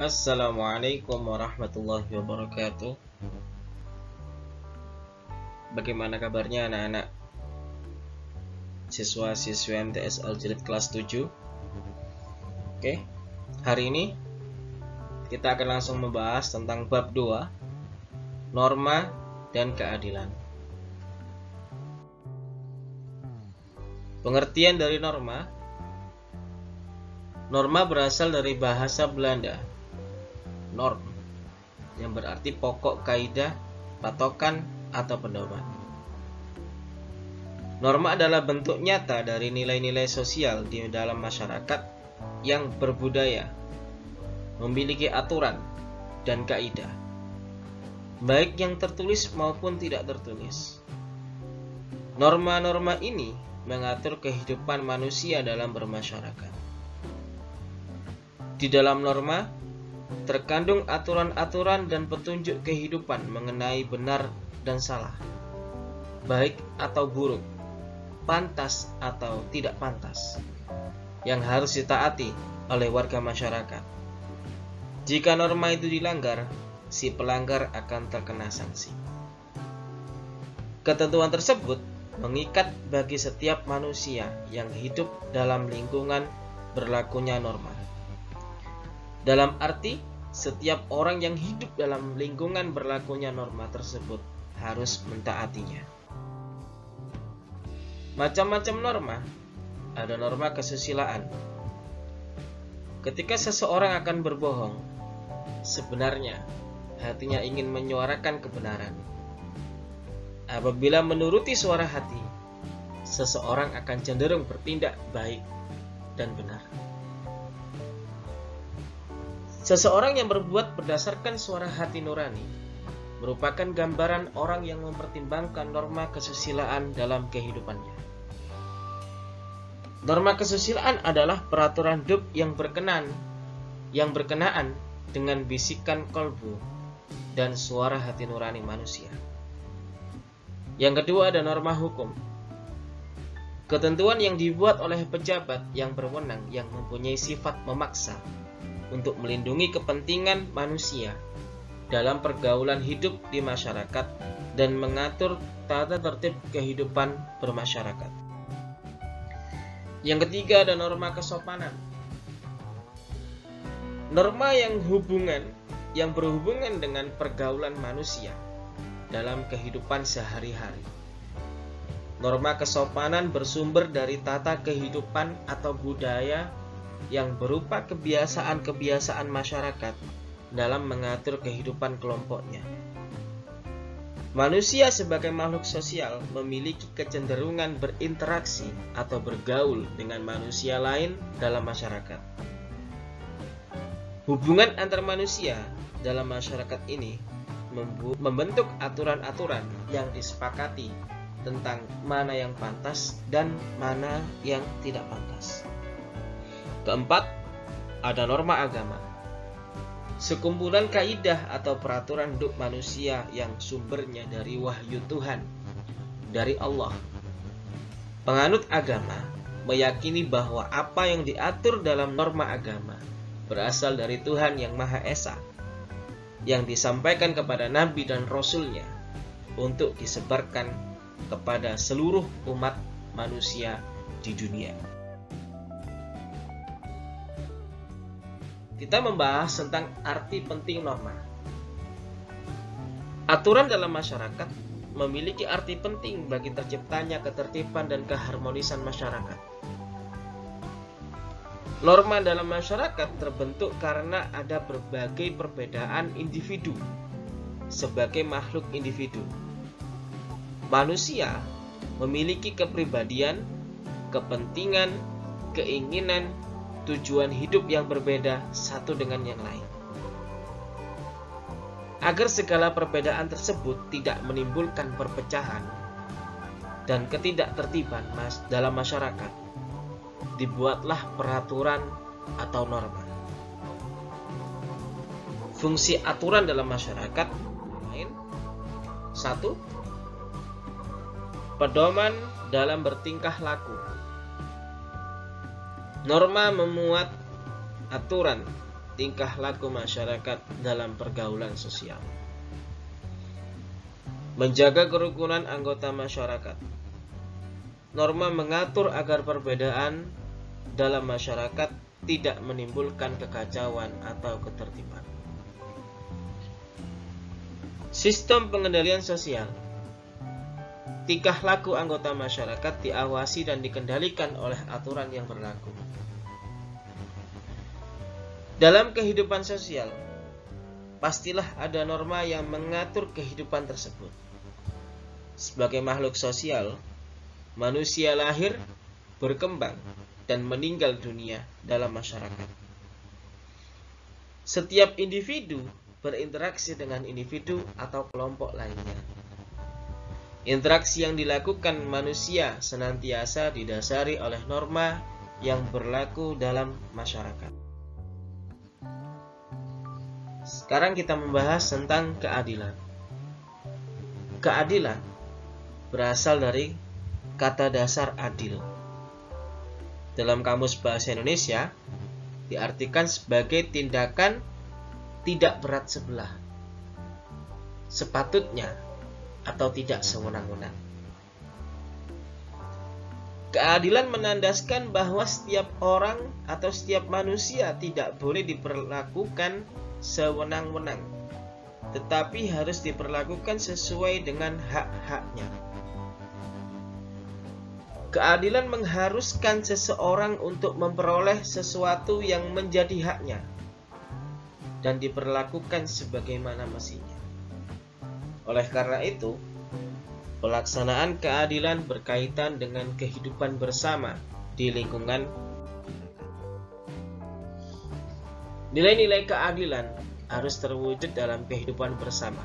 Assalamualaikum warahmatullahi wabarakatuh. Bagaimana kabarnya anak-anak siswa-siswi MTS Al-Jilid kelas 7? Oke, hari ini kita akan langsung membahas tentang bab 2, norma dan keadilan. Pengertian dari norma. Norma berasal dari bahasa Belanda norm, yang berarti pokok, kaidah, patokan, atau pedoman. Norma adalah bentuk nyata dari nilai-nilai sosial di dalam masyarakat yang berbudaya, memiliki aturan dan kaidah, baik yang tertulis maupun tidak tertulis. Norma-norma ini mengatur kehidupan manusia dalam bermasyarakat. Di dalam norma terkandung aturan-aturan dan petunjuk kehidupan mengenai benar dan salah, baik atau buruk, pantas atau tidak pantas, yang harus ditaati oleh warga masyarakat. Jika norma itu dilanggar, si pelanggar akan terkena sanksi. Ketentuan tersebut mengikat bagi setiap manusia yang hidup dalam lingkungan berlakunya norma. Dalam arti, setiap orang yang hidup dalam lingkungan berlakunya norma tersebut harus mentaatinya. Macam-macam norma. Ada norma kesusilaan. Ketika seseorang akan berbohong, sebenarnya hatinya ingin menyuarakan kebenaran. Apabila menuruti suara hati, seseorang akan cenderung bertindak baik dan benar. Seseorang yang berbuat berdasarkan suara hati nurani merupakan gambaran orang yang mempertimbangkan norma kesusilaan dalam kehidupannya. Norma kesusilaan adalah peraturan hidup yang berkenaan dengan bisikan kolbu dan suara hati nurani manusia. Yang kedua ada norma hukum. Ketentuan yang dibuat oleh pejabat yang berwenang yang mempunyai sifat memaksa untuk melindungi kepentingan manusia dalam pergaulan hidup di masyarakat dan mengatur tata tertib kehidupan bermasyarakat. Yang ketiga ada norma kesopanan. Norma yang berhubungan dengan pergaulan manusia dalam kehidupan sehari-hari. Norma kesopanan bersumber dari tata kehidupan atau budaya yang berupa kebiasaan-kebiasaan masyarakat dalam mengatur kehidupan kelompoknya. Manusia sebagai makhluk sosial memiliki kecenderungan berinteraksi atau bergaul dengan manusia lain dalam masyarakat. Hubungan antar manusia dalam masyarakat ini membentuk aturan-aturan yang disepakati tentang mana yang pantas dan mana yang tidak pantas. Keempat, ada norma agama. Sekumpulan kaidah atau peraturan hidup manusia yang sumbernya dari wahyu Tuhan, dari Allah. Penganut agama meyakini bahwa apa yang diatur dalam norma agama berasal dari Tuhan yang Maha Esa, yang disampaikan kepada Nabi dan Rasul-Nya untuk disebarkan kepada seluruh umat manusia di dunia. Kita membahas tentang arti penting norma. Aturan dalam masyarakat memiliki arti penting bagi terciptanya ketertiban dan keharmonisan masyarakat. Norma dalam masyarakat terbentuk karena ada berbagai perbedaan individu sebagai makhluk individu. Manusia memiliki kepribadian, kepentingan, keinginan, tujuan hidup yang berbeda satu dengan yang lain. Agar segala perbedaan tersebut tidak menimbulkan perpecahan dan ketidaktertiban dalam masyarakat, dibuatlah peraturan atau norma. Fungsi aturan dalam masyarakat lain: 1. Pedoman dalam bertingkah laku. Norma memuat aturan tingkah laku masyarakat dalam pergaulan sosial. Menjaga kerukunan anggota masyarakat. Norma mengatur agar perbedaan dalam masyarakat tidak menimbulkan kekacauan atau ketertiban. Sistem pengendalian sosial. Tingkah laku anggota masyarakat diawasi dan dikendalikan oleh aturan yang berlaku. Dalam kehidupan sosial, pastilah ada norma yang mengatur kehidupan tersebut. Sebagai makhluk sosial, manusia lahir, berkembang, dan meninggal dunia dalam masyarakat. Setiap individu berinteraksi dengan individu atau kelompok lainnya. Interaksi yang dilakukan manusia senantiasa didasari oleh norma yang berlaku dalam masyarakat. Sekarang kita membahas tentang keadilan. Keadilan berasal dari kata dasar adil. Dalam Kamus Bahasa Indonesia, diartikan sebagai tindakan tidak berat sebelah, sepatutnya atau tidak sewenang-wenang. Keadilan menandaskan bahwa setiap orang atau setiap manusia tidak boleh diperlakukan sewenang-wenang, tetapi harus diperlakukan sesuai dengan hak-haknya. Keadilan mengharuskan seseorang untuk memperoleh sesuatu yang menjadi haknya dan diperlakukan sebagaimana mestinya. Oleh karena itu, pelaksanaan keadilan berkaitan dengan kehidupan bersama di lingkungan. Nilai-nilai keadilan harus terwujud dalam kehidupan bersama.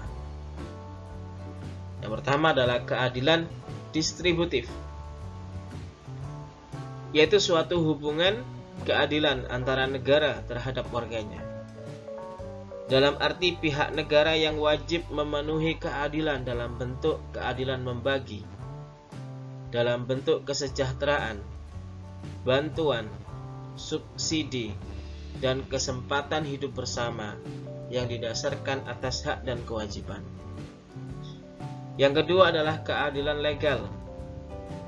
Yang pertama adalah keadilan distributif, yaitu suatu hubungan keadilan antara negara terhadap warganya. Dalam arti pihak negara yang wajib memenuhi keadilan dalam bentuk keadilan membagi, dalam bentuk kesejahteraan, bantuan, subsidi, dan kesempatan hidup bersama yang didasarkan atas hak dan kewajiban. Yang kedua adalah keadilan legal,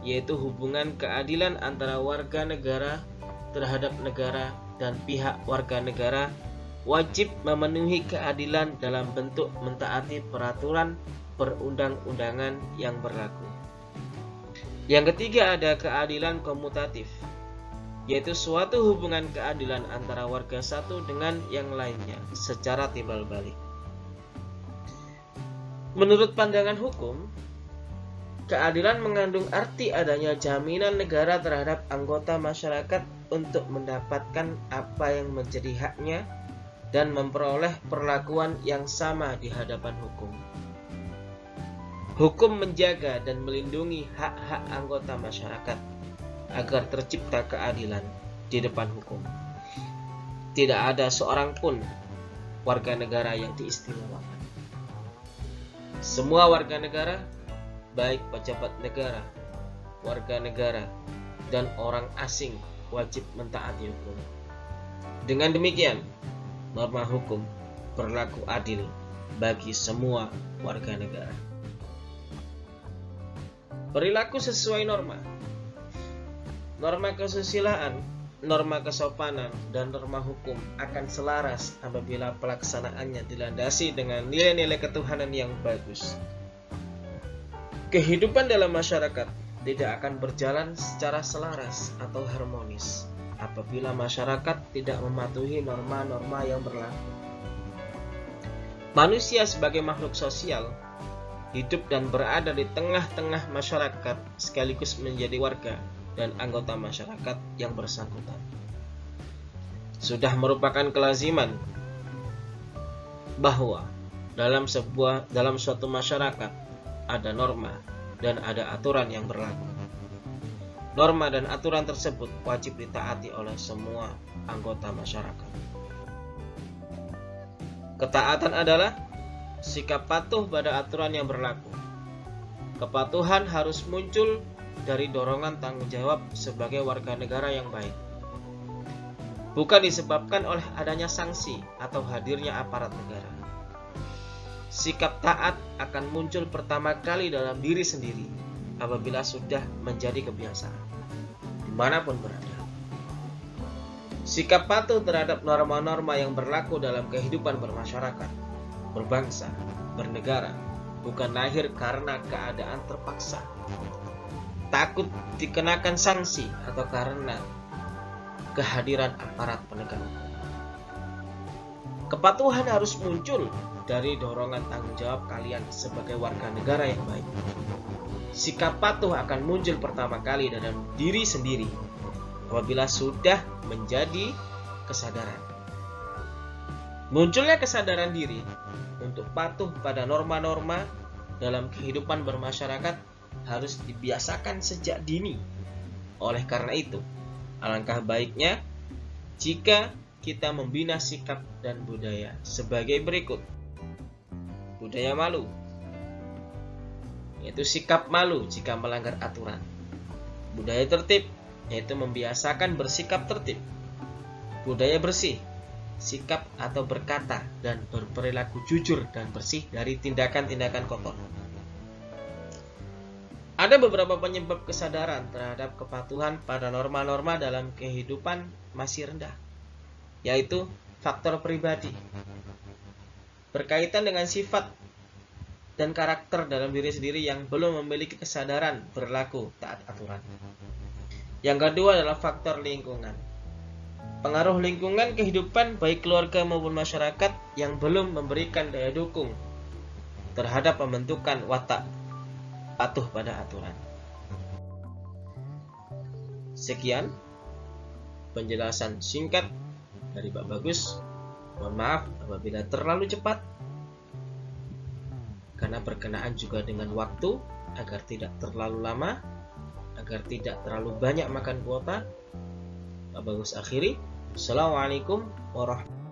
yaitu hubungan keadilan antara warga negara terhadap negara dan pihak warga negara wajib memenuhi keadilan dalam bentuk mentaati peraturan perundang-undangan yang berlaku. Yang ketiga ada keadilan komutatif, yaitu suatu hubungan keadilan antara warga satu dengan yang lainnya secara timbal balik. Menurut pandangan hukum, keadilan mengandung arti adanya jaminan negara terhadap anggota masyarakat untuk mendapatkan apa yang menjadi haknya dan memperoleh perlakuan yang sama di hadapan hukum. Hukum menjaga dan melindungi hak-hak anggota masyarakat agar tercipta keadilan di depan hukum. Tidak ada seorang pun warga negara yang diistimewakan. Semua warga negara, baik pejabat negara, warga negara, dan orang asing wajib mentaati hukum. Dengan demikian, norma hukum berlaku adil bagi semua warga negara. Perilaku sesuai norma. Norma kesusilaan, norma kesopanan, dan norma hukum akan selaras apabila pelaksanaannya dilandasi dengan nilai-nilai ketuhanan yang bagus. Kehidupan dalam masyarakat tidak akan berjalan secara selaras atau harmonis apabila masyarakat tidak mematuhi norma-norma yang berlaku. Manusia sebagai makhluk sosial hidup dan berada di tengah-tengah masyarakat sekaligus menjadi warga dan anggota masyarakat yang bersangkutan. Sudah merupakan kelaziman bahwa dalam suatu masyarakat ada norma dan ada aturan yang berlaku. Norma dan aturan tersebut wajib ditaati oleh semua anggota masyarakat. Ketaatan adalah sikap patuh pada aturan yang berlaku. Kepatuhan harus muncul dari dorongan tanggung jawab sebagai warga negara yang baik. bukan disebabkan oleh adanya sanksi atau hadirnya aparat negara. Sikap taat akan muncul pertama kali dalam diri sendiri apabila sudah menjadi kebiasaan, dimanapun berada. Sikap patuh terhadap norma-norma yang berlaku dalam kehidupan bermasyarakat, berbangsa, bernegara, bukan lahir karena keadaan terpaksa, takut dikenakan sanksi, atau karena kehadiran aparat penegak hukum. Kepatuhan harus muncul dari dorongan tanggung jawab kalian sebagai warga negara yang baik. Sikap patuh akan muncul pertama kali dalam diri sendiri apabila sudah menjadi kesadaran. Munculnya kesadaran diri untuk patuh pada norma-norma dalam kehidupan bermasyarakat harus dibiasakan sejak dini. Oleh karena itu, alangkah baiknya jika kita membina sikap dan budaya sebagai berikut. Budaya malu, yaitu sikap malu jika melanggar aturan. Budaya tertib, yaitu membiasakan bersikap tertib. Budaya bersih, sikap atau berkata dan berperilaku jujur dan bersih dari tindakan-tindakan kotor. Ada beberapa penyebab kesadaran terhadap kepatuhan pada norma-norma dalam kehidupan masih rendah, yaitu faktor pribadi, berkaitan dengan sifat dan karakter dalam diri sendiri yang belum memiliki kesadaran berlaku taat aturan. Yang kedua adalah faktor lingkungan, pengaruh lingkungan kehidupan baik keluarga maupun masyarakat yang belum memberikan daya dukung terhadap pembentukan watak patuh pada aturan. Sekian penjelasan singkat dari Pak Bagus. Mohon maaf apabila terlalu cepat, karena berkenaan juga dengan waktu, agar tidak terlalu lama, agar tidak terlalu banyak makan kuota. Pak Bagus akhiri. Assalamualaikum warahmatullahi wabarakatuh.